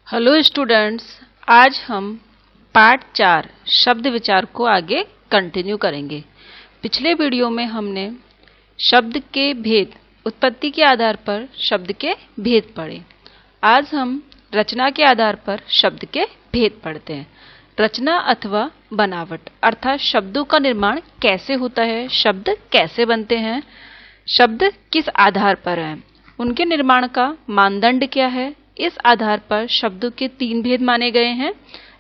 Hello students, आज हम part 4 शब्द विचार को आगे कंटिन्यू करेंगे। पिछले वीडियो में हमने शब्द के भेद, उत्पत्ति के आधार पर शब्द के भेद पढ़े। आज हम रचना के आधार पर शब्द के भेद पढ़ते हैं। रचना अथवा बनावट अर्थात शब्दों का निर्माण कैसे होता है, शब्द कैसे बनते हैं, शब्द किस आधार पर हैं, उनके निर्माण का मानदंड क्या है। इस आधार पर शब्दों के 3 भेद माने गए हैं।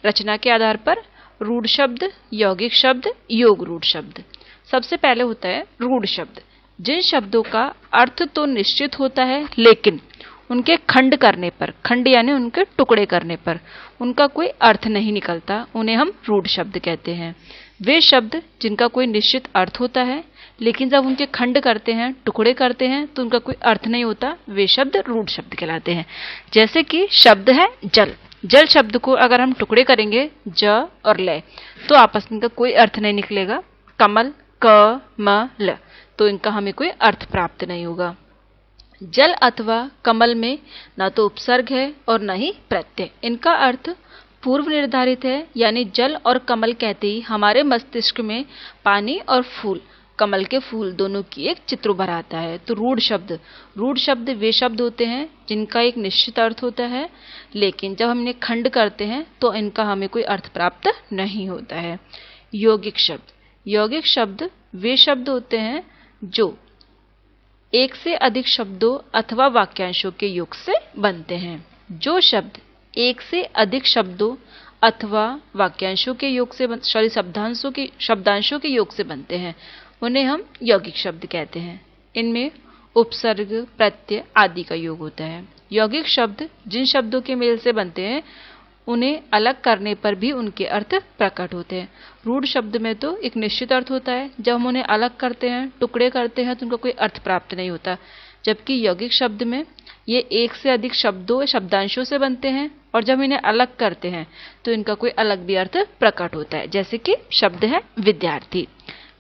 रचना के आधार पर रूढ़ शब्द, यौगिक शब्द, योग रूढ़ शब्द। सबसे पहले होता है रूढ़ शब्द, जिन शब्दों का अर्थ तो निश्चित होता है लेकिन उनके खंड करने पर, खंड यानी उनके टुकड़े करने पर उनका कोई अर्थ नहीं निकलता, उन्हें हम रूढ़ शब्द कहते हैं। वे शब्द जिनका कोई निश्चित अर्थ होता है लेकिन जब उनके खंड करते हैं, टुकड़े करते हैं तो उनका कोई अर्थ नहीं होता, वे शब्द रूढ़ शब्द कहलाते हैं। जैसे कि शब्द है जल। जल शब्द को अगर हम टुकड़े करेंगे ज और ल तो आपस में इनका कोई अर्थ नहीं निकलेगा। कमल क म ल, तो इनका हमें कोई अर्थ प्राप्त नहीं होगा। जल अथवा कमल में ना तो उपसर्ग है और न ही प्रत्यय। इनका अर्थ पूर्व निर्धारित है, यानी जल और कमल कहते ही हमारे मस्तिष्क में पानी और फूल, कमल के फूल दोनों की एक चित्र उभर आता है। तो रूढ़ शब्द वे शब्द होते हैं जिनका एक निश्चित अर्थ होता है लेकिन जब हम इन्हें खंड करते हैं तो इनका हमें कोई अर्थ प्राप्त नहीं होता है। यौगिक शब्द वे शब्द होते हैं जो एक से अधिक शब्दों अथवा वाक्यांशों के योग से बनते हैं। जो शब्द एक से अधिक शब्दों अथवा वाक्यांशों के योग से शब्दांशों के योग से बनते हैं उन्हें हम यौगिक शब्द कहते हैं। इनमें उपसर्ग, प्रत्यय आदि का योग होता है। यौगिक शब्द जिन शब्दों के मेल से बनते हैं उन्हें अलग करने पर भी उनके अर्थ प्रकट होते हैं। रूढ़ शब्द में तो एक निश्चित अर्थ होता है, जब हम उन्हें अलग करते हैं, टुकड़े करते हैं तो उनका कोई अर्थ प्राप्त नहीं होता। जबकि यौगिक शब्द में ये एक से अधिक शब्दों, शब्दांशों से बनते हैं और जब इन्हें अलग करते हैं तो इनका कोई अलग भी अर्थ प्रकट होता है। जैसे कि शब्द है विद्यार्थी,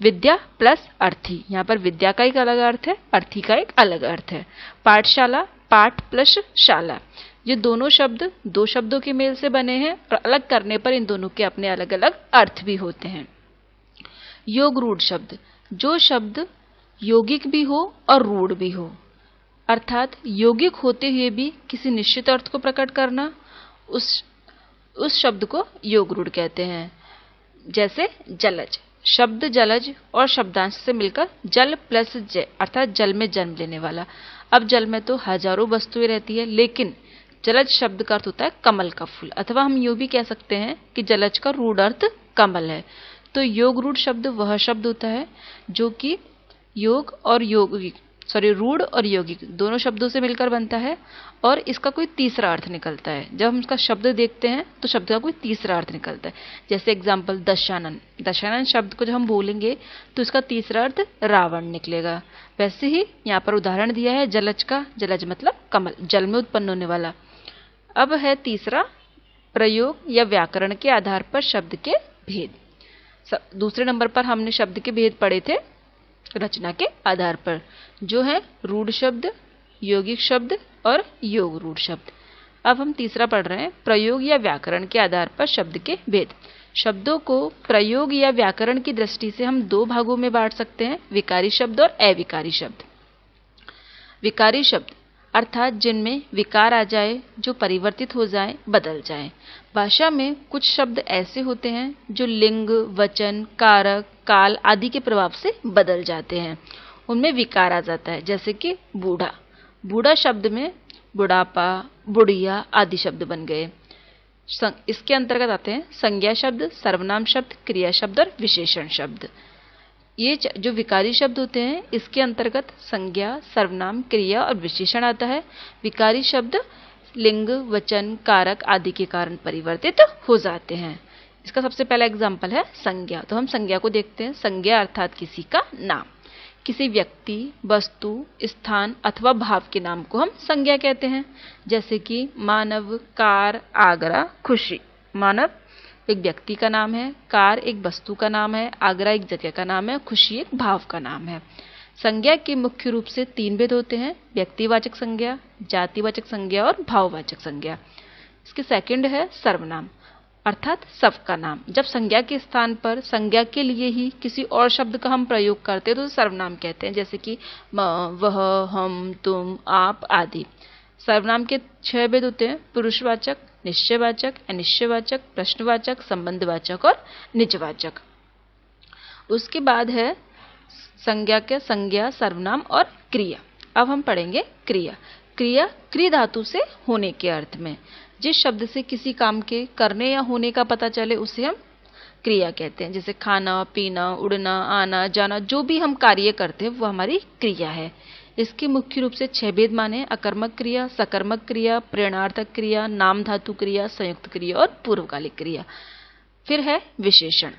विद्या प्लस अर्थी, यहाँ पर विद्या का एक अलग अर्थ है, अर्थी का एक अलग अर्थ है। पाठशाला, पाठ प्लस शाला, ये दोनों शब्द दो शब्दों के मेल से बने हैं और अलग करने पर इन दोनों के अपने अलग अलग अर्थ भी होते हैं। योग रूढ़ शब्द, जो शब्द यौगिक भी हो और रूढ़ भी हो, अर्थात यौगिक होते हुए भी किसी निश्चित अर्थ को प्रकट करना, उस शब्द को योग रूढ़ कहते हैं। जैसे जलज, शब्द जलज और शब्दांश से मिलकर जल प्लस ज अर्थात जल में जन्म लेने वाला। अब जल में तो हजारों वस्तुएं रहती है लेकिन जलज शब्द का अर्थ होता है कमल का फूल, अथवा हम यूं भी कह सकते हैं कि जलज का रूढ़ अर्थ कमल है। तो योग रूढ़ शब्द वह शब्द होता है जो कि रूढ़ और यौगिक दोनों शब्दों से मिलकर बनता है और इसका कोई तीसरा अर्थ निकलता है। जब हम इसका शब्द देखते हैं तो शब्द का कोई तीसरा अर्थ निकलता है। जैसे एग्जाम्पल दशानन शब्द को जब हम बोलेंगे तो इसका तीसरा अर्थ रावण निकलेगा। वैसे ही यहाँ पर उदाहरण दिया है जलज का, जलज मतलब कमल, जल में उत्पन्न होने वाला। अब है तीसरा प्रयोग या व्याकरण के आधार पर शब्द के भेद। दूसरे नंबर पर हमने शब्द के भेद पढ़े थे रचना के आधार पर, जो है रूढ़ शब्द, यौगिक शब्द और योग रूढ़ शब्द। अब हम तीसरा पढ़ रहे हैं प्रयोग या व्याकरण के आधार पर शब्द के भेद। शब्दों को प्रयोग या व्याकरण की दृष्टि से हम 2 भागों में बांट सकते हैं, विकारी शब्द और अविकारी शब्द। विकारी शब्द अर्थात जिनमें विकार आ जाए, जो परिवर्तित हो जाए, बदल जाए। भाषा में कुछ शब्द ऐसे होते हैं जो लिंग, वचन, कारक, काल आदि के प्रभाव से बदल जाते हैं, उनमें विकार आ जाता है। जैसे कि बूढ़ा शब्द में बुढ़ापा, बुढ़िया आदि शब्द बन गए। इसके अंतर्गत आते हैं संज्ञा शब्द, सर्वनाम शब्द, क्रिया शब्द और विशेषण शब्द। ये जो विकारी शब्द होते हैं इसके अंतर्गत संज्ञा, सर्वनाम, क्रिया और विशेषण आता है। विकारी शब्द लिंग, वचन, कारक आदि के कारण परिवर्तित हो जाते हैं। इसका सबसे पहला एग्जाम्पल है संज्ञा। तो हम संज्ञा को देखते हैं। संज्ञा अर्थात किसी का नाम, किसी व्यक्ति, वस्तु, स्थान अथवा भाव के नाम को हम संज्ञा कहते हैं। जैसे कि मानव, कार, आगरा, खुशी। मानव एक व्यक्ति का नाम है, कार एक वस्तु का नाम है, आगरा एक जगह का नाम है, खुशी एक भाव का नाम है। संज्ञा के मुख्य रूप से 3 भेद होते हैं, व्यक्तिवाचक संज्ञा, जातिवाचक संज्ञा और भाववाचक संज्ञा। इसके सेकंड है सर्वनाम, अर्थात सबका नाम। जब संज्ञा के स्थान पर संज्ञा के लिए ही किसी और शब्द का हम प्रयोग करते हैं तो सर्वनाम कहते हैं, जैसे कि वह, हम, तुम, आप आदि। सर्वनाम के 6 भेद होते हैं: पुरुषवाचक, निश्चयवाचक, अनिश्चयवाचक, प्रश्नवाचक, संबंधवाचक और निजवाचक। उसके बाद है संज्ञा के संज्ञा, सर्वनाम और क्रिया। अब हम पढ़ेंगे क्रिया। क्रिया क्रि धातु से होने के अर्थ में। जिस शब्द से किसी काम के करने या होने का पता चले उसे हम क्रिया कहते हैं, जैसे खाना, पीना, उड़ना, आना, जाना, जो भी हम कार्य करते हैं वो हमारी क्रिया है। इसके मुख्य रूप से 6 भेद माने: अकर्मक क्रिया, सकर्मक क्रिया, प्रेरणार्थक क्रिया, नाम धातु क्रिया, संयुक्त क्रिया और पूर्वकालिक क्रिया। फिर है विशेषण,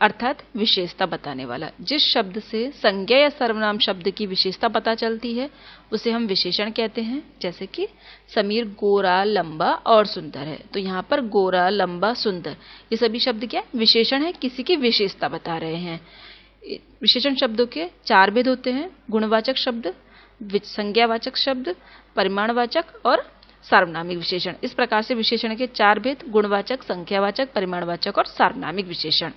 अर्थात विशेषता बताने वाला। जिस शब्द से संज्ञा या सर्वनाम शब्द की विशेषता पता चलती है उसे हम विशेषण कहते हैं, जैसे कि समीर गोरा, लंबा और सुंदर है। तो यहाँ पर गोरा, लंबा, सुंदर ये सभी शब्द क्या विशेषण है, किसी की विशेषता बता रहे हैं। विशेषण शब्दों के 4 भेद होते हैं: गुणवाचक शब्द, संज्ञावाचक शब्द, परिमाणवाचक और सार्वनामिक विशेषण। इस प्रकार से विशेषण के 4 भेद: गुणवाचक, संख्यावाचक, परिमाणवाचक और सार्वनामिक विशेषण।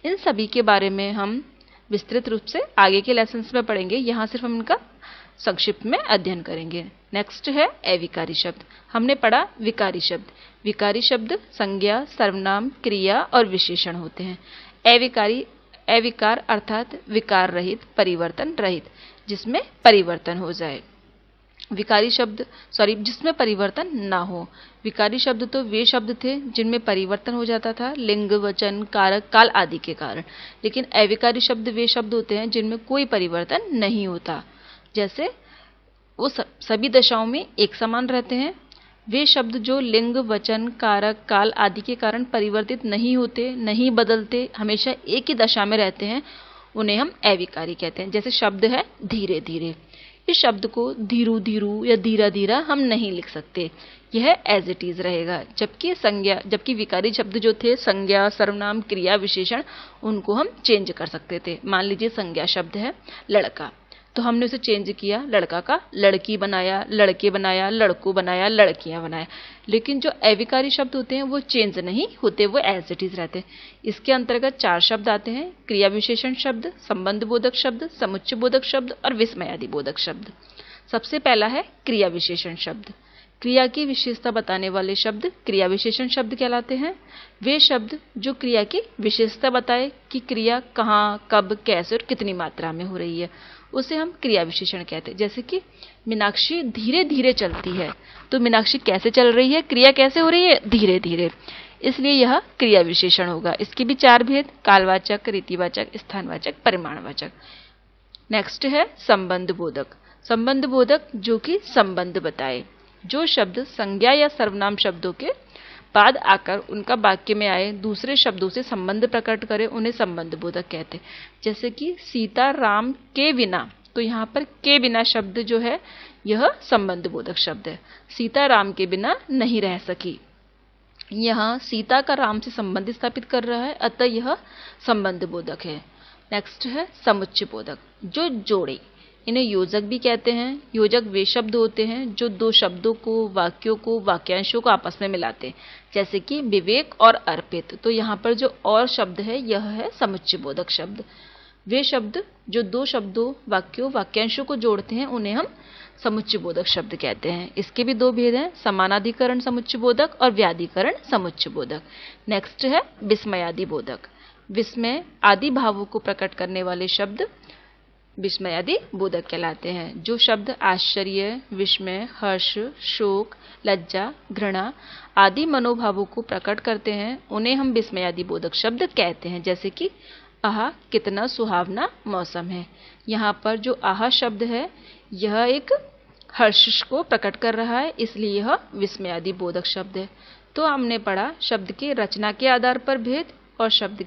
इन सभी के बारे में हम विस्तृत रूप से आगे के लेसन्स में पढ़ेंगे, यहाँ सिर्फ हम इनका संक्षिप्त में अध्ययन करेंगे। नेक्स्ट है अविकारी शब्द। हमने पढ़ा विकारी शब्द। विकारी शब्द संज्ञा, सर्वनाम, क्रिया और विशेषण होते हैं। अविकारी, अविकार अर्थात विकार रहित, परिवर्तन रहित, जिसमें परिवर्तन हो जाए। विकारी शब्द जिसमें परिवर्तन ना हो। विकारी शब्द तो वे शब्द थे जिनमें परिवर्तन हो जाता था लिंग, वचन, कारक, काल आदि के कारण। लेकिन अविकारी शब्द वे शब्द होते हैं जिनमें कोई परिवर्तन नहीं होता, जैसे वो सभी दशाओं में एक समान रहते हैं। वे शब्द जो लिंग, वचन, कारक, काल आदि के कारण परिवर्तित नहीं होते, नहीं बदलते, हमेशा एक ही दशा में रहते हैं, उन्हें हम अविकारी कहते हैं। जैसे शब्द है धीरे धीरे। इस शब्द को धीरू धीरू या धीरा धीरा हम नहीं लिख सकते, यह एज इट इज रहेगा। जबकि विकारी शब्द जो थे संज्ञा, सर्वनाम, क्रिया, विशेषण, उनको हम चेंज कर सकते थे। मान लीजिए संज्ञा शब्द है लड़का, तो हमने उसे चेंज किया, लड़का का लड़की बनाया, लड़के बनाया, लड़कों बनाया, लड़कियां बनाया। लेकिन जो अविकारी शब्द होते हैं वो चेंज नहीं होते, वो एज इट इज रहते हैं। इसके अंतर्गत 4 शब्द आते हैं: क्रिया विशेषण शब्द, संबंध बोधक शब्द, समुच्चय बोधक शब्द और विस्मयादि बोधक शब्द। सबसे पहला है क्रिया विशेषण शब्द। क्रिया की विशेषता बताने वाले शब्द क्रिया विशेषण शब्द कहलाते हैं। वे शब्द जो क्रिया की विशेषता बताए कि क्रिया कहाँ, कब, कैसे और कितनी मात्रा में हो रही है, उसे हम क्रिया विशेषण कहते हैं। जैसे कि मीनाक्षी धीरे धीरे चलती है, तो मीनाक्षी कैसे चल रही है, क्रिया कैसे हो रही है, धीरे धीरे, इसलिए यह क्रिया विशेषण होगा। इसके भी 4 भेद: कालवाचक, रीतिवाचक, स्थानवाचक, परिमाणवाचक। नेक्स्ट है संबंध बोधक। संबंध बोधक जो कि संबंध बताए। जो शब्द संज्ञा या सर्वनाम शब्दों के बाद आकर उनका वाक्य में आए, दूसरे शब्दों से संबंध प्रकट करे, उन्हें संबंध बोधक कहते हैं। जैसे कि सीता राम के बिना, तो यहाँ पर के बिना शब्द जो है यह संबंध बोधक शब्द है। सीता राम के बिना नहीं रह सकी, यहाँ सीता का राम से संबंध स्थापित कर रहा है, अतः यह संबंध बोधक है। नेक्स्ट है समुच्चय बोधक, जो जोड़े। इन्हें योजक भी कहते हैं। योजक वे शब्द होते हैं जो 2 शब्दों को, वाक्यों को, वाक्यांशों को आपस में मिलाते हैं, जैसे कि विवेक और अर्पित। तो यहाँ पर जो और शब्द है यह है समुच्चय बोधक शब्द। वे शब्द जो 2 शब्दों, वाक्यों, वाक्यांशों को जोड़ते हैं उन्हें हम समुच्चय बोधक शब्द कहते हैं। इसके भी 2 भेद हैं: समानाधिकरण समुच्चय बोधक और व्याधिकरण समुच्चय बोधक। नेक्स्ट है विस्मयादि बोधक। विस्मय आदि भावों को प्रकट करने वाले शब्द विस्मयादि बोधक कहलाते हैं। जो शब्द आश्चर्य, विस्मय, हर्ष, शोक, लज्जा, घृणा आदि मनोभावों को प्रकट करते हैं उन्हें हम विस्मयादि बोधक शब्द कहते हैं। जैसे कि आहा कितना सुहावना मौसम है। यहाँ पर जो आहा शब्द है यह एक हर्ष को प्रकट कर रहा है, इसलिए यह विस्मयादि बोधक शब्द है। तो हमने पढ़ा शब्द के रचना के आधार पर भेद और शब्द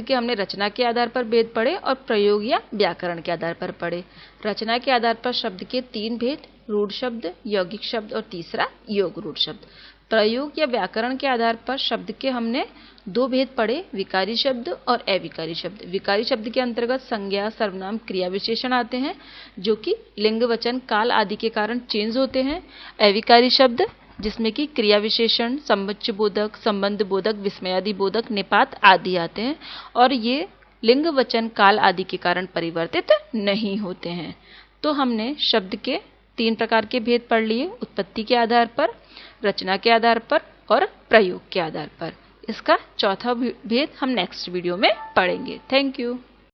के हमने रचना के आधार पर भेद पढ़े और प्रयोग या व्याकरण के आधार पर पढ़े। रचना के आधार पर शब्द के 3 भेद: रूढ़ शब्द, यौगिक शब्द और तीसरा योग रूढ़ शब्द। प्रयोग या व्याकरण के आधार पर शब्द के हमने दो भेद पढ़े, विकारी शब्द और अविकारी शब्द। विकारी शब्द के अंतर्गत संज्ञा, सर्वनाम, क्रिया विशेषण आते हैं जो कि लिंग, वचन, काल आदि के कारण चेंज होते हैं। अविकारी शब्द जिसमें कि क्रिया विशेषण, सम्मुच्य बोधक, संबंध बोधक, विस्मयादि बोधक, निपात आदि आते हैं और ये लिंग, वचन, काल आदि के कारण परिवर्तित नहीं होते हैं। तो हमने शब्द के 3 प्रकार के भेद पढ़ लिए, उत्पत्ति के आधार पर, रचना के आधार पर और प्रयोग के आधार पर। इसका चौथा भेद हम नेक्स्ट वीडियो में पढ़ेंगे। Thank you.